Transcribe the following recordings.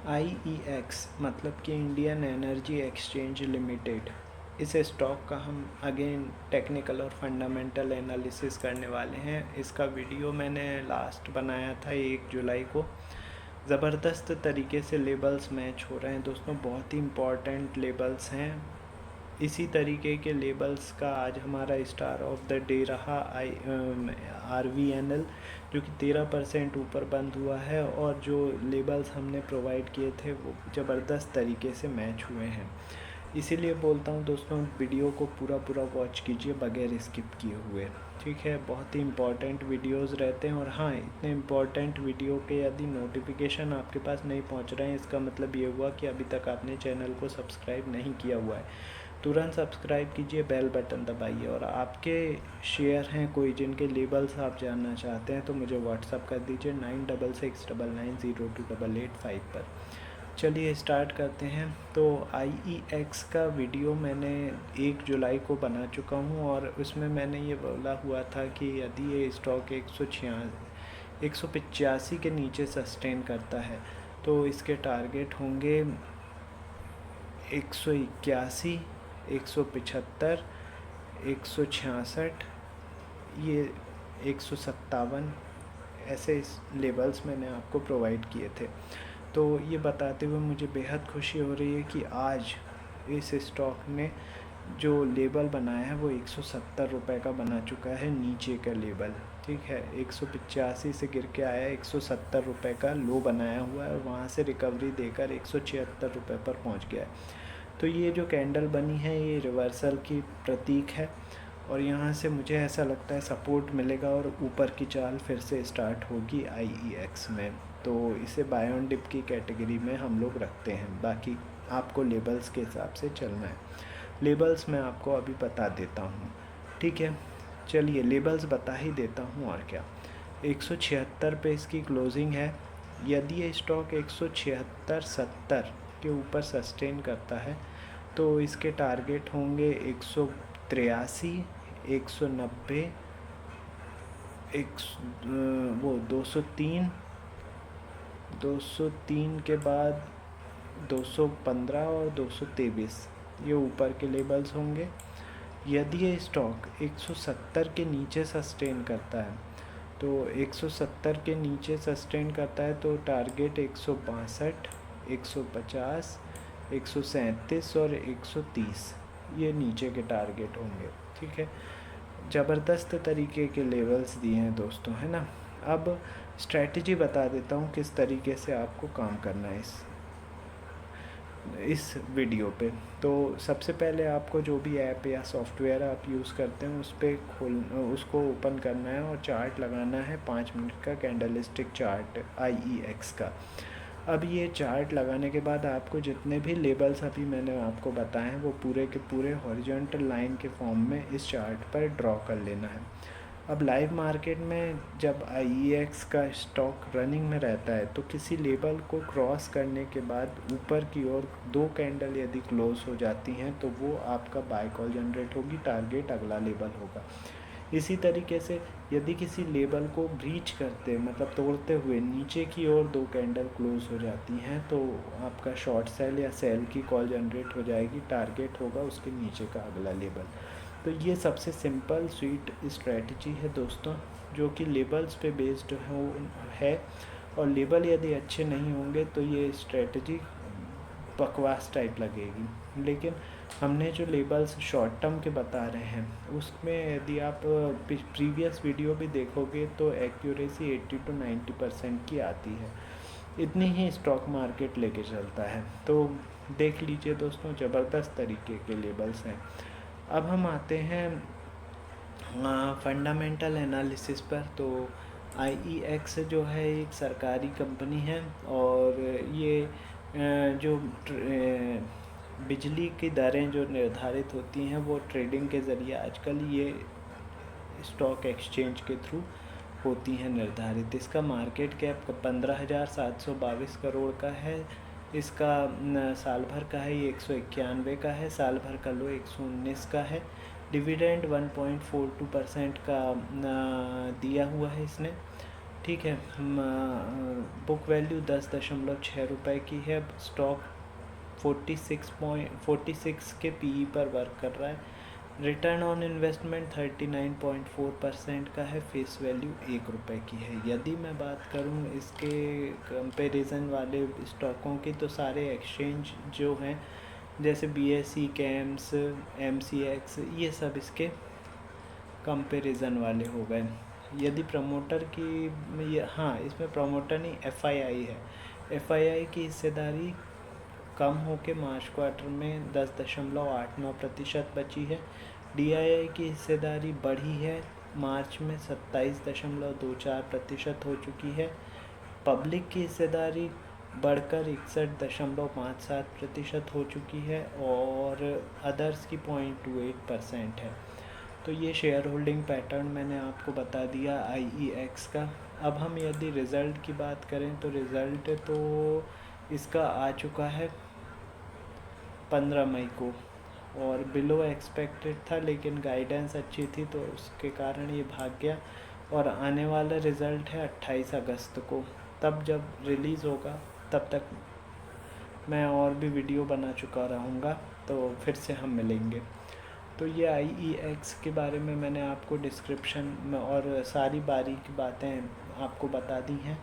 IEX मतलब कि Indian energy exchange limited, इस स्टॉक का हम अगेन टेक्निकल और फंडामेंटल एनालिसिस करने वाले हैं। इसका वीडियो मैंने लास्ट बनाया था 1 जुलाई को। ज़बरदस्त तरीके से लेबल्स मैच हो रहे हैं दोस्तों, बहुत ही इम्पॉर्टेंट लेबल्स हैं। इसी तरीके के लेबल्स का आज हमारा स्टार ऑफ द डे रहा RVNL, जो कि 13% ऊपर बंद हुआ है, और जो लेबल्स हमने प्रोवाइड किए थे वो ज़बरदस्त तरीके से मैच हुए हैं। इसीलिए बोलता हूँ दोस्तों, वीडियो को पूरा वॉच कीजिए बगैर स्किप किए हुए, ठीक है। बहुत ही इम्पॉर्टेंट वीडियोस रहते हैं। और हाँ, इतने इम्पॉर्टेंट वीडियो के यदि नोटिफिकेशन आपके पास नहीं पहुँच रहे हैं, इसका मतलब ये हुआ कि अभी तक आपने चैनल को सब्सक्राइब नहीं किया हुआ है। तुरंत सब्सक्राइब कीजिए, बेल बटन दबाइए। और आपके शेयर हैं कोई जिनके लेबल्स आप जानना चाहते हैं तो मुझे व्हाट्सअप कर दीजिए 9669902885 पर। चलिए स्टार्ट करते हैं। तो IEX का वीडियो मैंने 1 जुलाई को बना चुका हूँ, और उसमें मैंने ये बोला हुआ था कि यदि ये स्टॉक 185 के नीचे सस्टेन करता है तो इसके टारगेट होंगे 181, 175, 166, ये 157, ऐसे इस लेवल्स मैंने आपको प्रोवाइड किए थे। तो ये बताते हुए मुझे बेहद खुशी हो रही है कि आज इस स्टॉक ने जो लेबल बनाया है वो 170 रुपये का बना चुका है, नीचे का लेबल, ठीक है। 185 से गिर के आया, 170 रुपये का लो बनाया हुआ है, और वहाँ से रिकवरी देकर 176 रुपये पर पहुँच गया है। तो ये जो कैंडल बनी है ये रिवर्सल की प्रतीक है, और यहाँ से मुझे ऐसा लगता है सपोर्ट मिलेगा और ऊपर की चाल फिर से स्टार्ट होगी IEX में। तो इसे बाय ऑन डिप की कैटेगरी में हम लोग रखते हैं। बाकी आपको लेबल्स के हिसाब से चलना है। लेबल्स मैं आपको अभी बता देता हूँ, ठीक है। चलिए लेबल्स बता ही देता हूँ, और क्या। 176 पे इसकी क्लोजिंग है। यदि ये स्टॉक 176.70 के ऊपर सस्टेन करता है तो इसके टारगेट होंगे 183, 190, वो 203, 203 के बाद 215 और 223, ये ऊपर के लेबल्स होंगे। यदि ये स्टॉक 170 के नीचे सस्टेन करता है तो 170 के नीचे सस्टेन करता है तो टारगेट 162, 150, 137 और 130, ये नीचे के टारगेट होंगे, ठीक है। ज़बरदस्त तरीके के लेवल्स दिए हैं दोस्तों, है ना। अब स्ट्रैटेजी बता देता हूँ किस तरीके से आपको काम करना है इस वीडियो पे। तो सबसे पहले आपको जो भी ऐप या सॉफ्टवेयर आप यूज़ करते हैं उस पर उसको ओपन करना है और चार्ट लगाना है 5 मिनट का कैंडलस्टिक चार्ट IEX का। अब ये चार्ट लगाने के बाद आपको जितने भी लेबल्स अभी मैंने आपको बताए हैं वो पूरे के पूरे हॉरिजॉन्टल लाइन के फॉर्म में इस चार्ट पर ड्रॉ कर लेना है। अब लाइव मार्केट में जब IEX का स्टॉक रनिंग में रहता है तो किसी लेवल को क्रॉस करने के बाद ऊपर की ओर 2 कैंडल यदि क्लोज हो जाती हैं तो वो आपका बाय कॉल जनरेट होगी, टारगेट अगला लेवल होगा। इसी तरीके से यदि किसी लेवल को ब्रीच करते मतलब तोड़ते हुए नीचे की ओर 2 कैंडल क्लोज हो जाती हैं तो आपका शॉर्ट सेल या सेल की कॉल जनरेट हो जाएगी, टारगेट होगा उसके नीचे का अगला लेवल। तो ये सबसे सिंपल स्वीट स्ट्रेटजी है दोस्तों, जो कि लेबल्स पे बेस्ड है। और लेबल यदि अच्छे नहीं होंगे तो ये स्ट्रेटजी बकवास टाइप लगेगी। लेकिन हमने जो लेबल्स शॉर्ट टर्म के बता रहे हैं उसमें यदि आप प्रीवियस वीडियो भी देखोगे तो एक्यूरेसी 80 to 90% की आती है। इतनी ही स्टॉक मार्केट लेके चलता है। तो देख लीजिए दोस्तों, ज़बरदस्त तरीके के लेबल्स हैं। अब हम आते हैं फंडामेंटल एनालिसिस पर। तो IEX जो है एक सरकारी कंपनी है, और ये जो बिजली की दरें जो निर्धारित होती हैं वो ट्रेडिंग के ज़रिए आजकल ये स्टॉक एक्सचेंज के थ्रू होती हैं निर्धारित। इसका मार्केट कैप 15,722 करोड़ का है। इसका साल भर का है ये 191 का है, साल भर का लो 119 का है। डिविडेंड 1.42% का दिया हुआ है इसने, ठीक है। बुक वैल्यू 10.6 रुपये की है। स्टॉक 46 के पीई पर वर्क कर रहा है। रिटर्न ऑन इन्वेस्टमेंट 39.4% का है। फेस वैल्यू 1 रुपये की है। यदि मैं बात करूं इसके कंपैरिजन वाले स्टॉकों की, तो सारे एक्सचेंज जो हैं जैसे BSE, कैम्स, MCX, ये सब इसके कंपैरिजन वाले हो गए। यदि प्रमोटर की, हाँ, इसमें प्रमोटर नहीं, FII है। FII की हिस्सेदारी कम होकर मार्च क्वार्टर में 10.89% बची है। DII की हिस्सेदारी बढ़ी है, मार्च में 27.24% हो चुकी है। पब्लिक की हिस्सेदारी बढ़कर 61.57% हो चुकी है और अदर्स की 0.28% है। तो ये शेयर होल्डिंग पैटर्न मैंने आपको बता दिया IEX का। अब हम यदि रिज़ल्ट की बात करें तो रिज़ल्ट तो इसका आ चुका है 15 मई को और बिलो एक्सपेक्टेड था, लेकिन गाइडेंस अच्छी थी तो उसके कारण ये भाग गया। और आने वाला रिज़ल्ट है 28 अगस्त को। तब जब रिलीज़ होगा तब तक मैं और भी वीडियो बना चुका रहूँगा, तो फिर से हम मिलेंगे। तो ये IEX के बारे में मैंने आपको डिस्क्रिप्शन में और सारी बारीक बातें आपको बता दी हैं।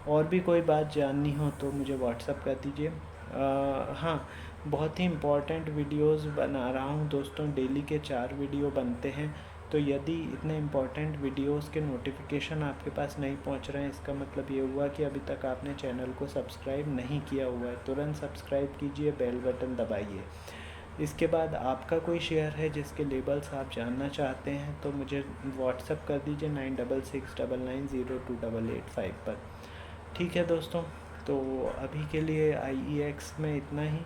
और भी कोई बात जाननी हो तो मुझे व्हाट्सअप कर दीजिए। हाँ, बहुत ही इम्पोर्टेंट वीडियोस बना रहा हूँ दोस्तों। डेली के 4 वीडियो बनते हैं। तो यदि इतने इम्पोर्टेंट वीडियोस के नोटिफिकेशन आपके पास नहीं पहुँच रहे हैं, इसका मतलब ये हुआ कि अभी तक आपने चैनल को सब्सक्राइब नहीं किया हुआ है। तुरंत सब्सक्राइब कीजिए, बेल बटन दबाइए। इसके बाद आपका कोई शेयर है जिसके लेबल्स आप जानना चाहते हैं तो मुझे व्हाट्सअप कर दीजिए 9669902885 पर। ठीक है दोस्तों, तो अभी के लिए IEX में इतना ही।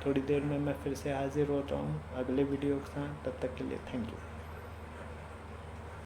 थोड़ी देर में मैं फिर से हाजिर होता हूँ अगले वीडियो के साथ। तब तक के लिए थैंक यू।